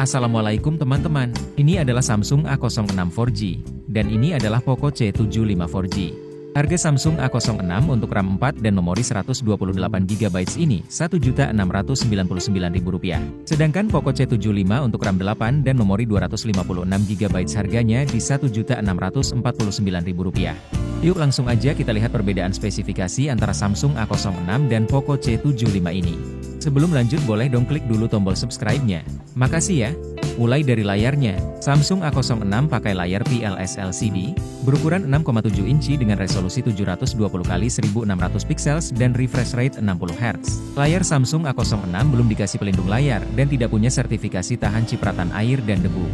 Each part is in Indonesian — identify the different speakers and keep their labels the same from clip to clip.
Speaker 1: Assalamualaikum teman-teman, ini adalah Samsung A06 4G, dan ini adalah Poco C75 4G. Harga Samsung A06 untuk RAM 4 dan memori 128GB ini Rp1.699.000. Sedangkan Poco C75 untuk RAM 8 dan memori 256GB harganya di Rp1.649.000. Yuk langsung aja kita lihat perbedaan spesifikasi antara Samsung A06 dan Poco C75 ini. Sebelum lanjut boleh dong klik dulu tombol subscribe-nya. Makasih ya. Mulai dari layarnya, Samsung A06 pakai layar PLS LCD, berukuran 6,7 inci dengan resolusi 720x1600 pixels dan refresh rate 60Hz. Layar Samsung A06 belum dikasih pelindung layar dan tidak punya sertifikasi tahan cipratan air dan debu.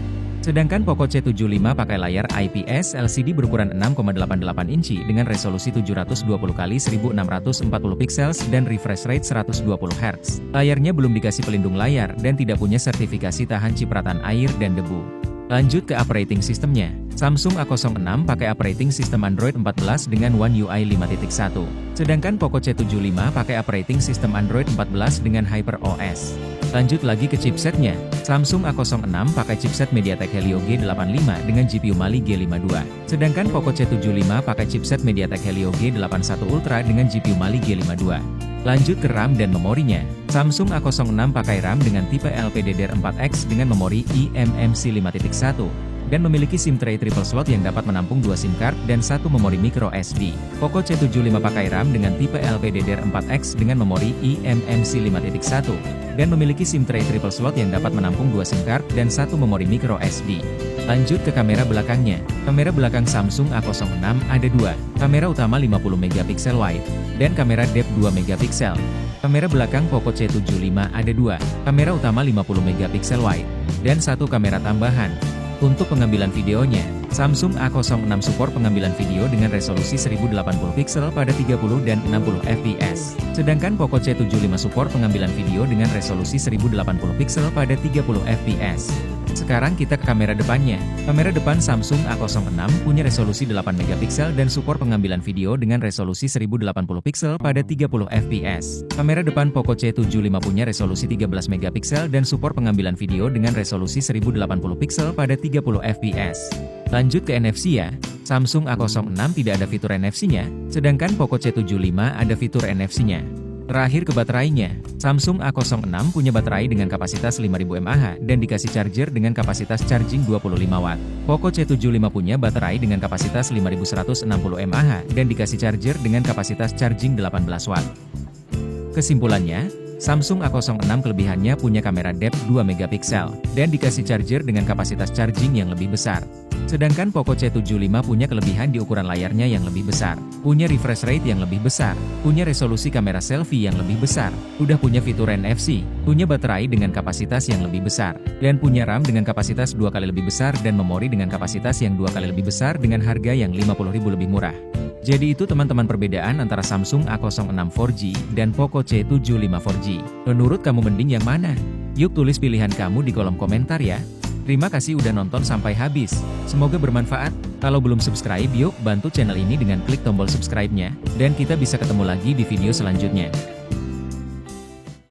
Speaker 1: Sedangkan Poco C75 pakai layar IPS LCD berukuran 6,88 inci dengan resolusi 720x1640 pixels dan refresh rate 120Hz. Layarnya belum dikasih pelindung layar dan tidak punya sertifikasi tahan cipratan air dan debu. Lanjut ke operating systemnya. Samsung A06 pakai operating system Android 14 dengan One UI 5.1. Sedangkan Poco C75 pakai operating system Android 14 dengan HyperOS. Lanjut lagi ke chipsetnya. Samsung A06 pakai chipset MediaTek Helio G85 dengan GPU Mali G52. Sedangkan Poco C75 pakai chipset MediaTek Helio G81 Ultra dengan GPU Mali G52. Lanjut ke RAM dan memorinya. Samsung A06 pakai RAM dengan tipe LPDDR4X dengan memori eMMC 5.1 dan memiliki SIM tray triple slot yang dapat menampung 2 SIM card dan 1 memori micro SD. Poco C75 pakai RAM dengan tipe LPDDR4X dengan memori eMMC 5.1 dan memiliki SIM tray triple slot yang dapat menampung 2 SIM card dan 1 memori micro SD. Lanjut ke kamera belakangnya. Kamera belakang Samsung A06 ada 2, kamera utama 50MP wide, dan kamera depth 2MP. Kamera belakang Poco C75 ada 2, kamera utama 50MP wide, dan 1 kamera tambahan. Untuk pengambilan videonya, Samsung A06 support pengambilan video dengan resolusi 1080 pixel pada 30 dan 60 fps. Sedangkan Poco C75 support pengambilan video dengan resolusi 1080 pixel pada 30 fps. Sekarang kita ke kamera depannya. Kamera depan Samsung A06 punya resolusi 8MP dan support pengambilan video dengan resolusi 1080 pixel pada 30 fps. Kamera depan Poco C75 punya resolusi 13MP dan support pengambilan video dengan resolusi 1080 pixel pada 30 fps. Lanjut ke NFC ya. Samsung A06 tidak ada fitur NFC-nya, sedangkan Poco C75 ada fitur NFC-nya. Terakhir ke baterainya. Samsung A06 punya baterai dengan kapasitas 5000 mAh dan dikasih charger dengan kapasitas charging 25W. Poco C75 punya baterai dengan kapasitas 5160 mAh dan dikasih charger dengan kapasitas charging 18W. Kesimpulannya, Samsung A06 kelebihannya punya kamera depth 2MP dan dikasih charger dengan kapasitas charging yang lebih besar. Sedangkan Poco C75 punya kelebihan di ukuran layarnya yang lebih besar, punya refresh rate yang lebih besar, punya resolusi kamera selfie yang lebih besar, udah punya fitur NFC, punya baterai dengan kapasitas yang lebih besar, dan punya RAM dengan kapasitas 2 kali lebih besar dan memori dengan kapasitas yang 2 kali lebih besar dengan harga yang Rp50.000 lebih murah. Jadi itu teman-teman perbedaan antara Samsung A06 4G dan Poco C75 4G. Menurut kamu mending yang mana? Yuk tulis pilihan kamu di kolom komentar ya. Terima kasih udah nonton sampai habis. Semoga bermanfaat. Kalau belum subscribe yuk bantu channel ini dengan klik tombol subscribe-nya. Dan kita bisa ketemu lagi di video selanjutnya.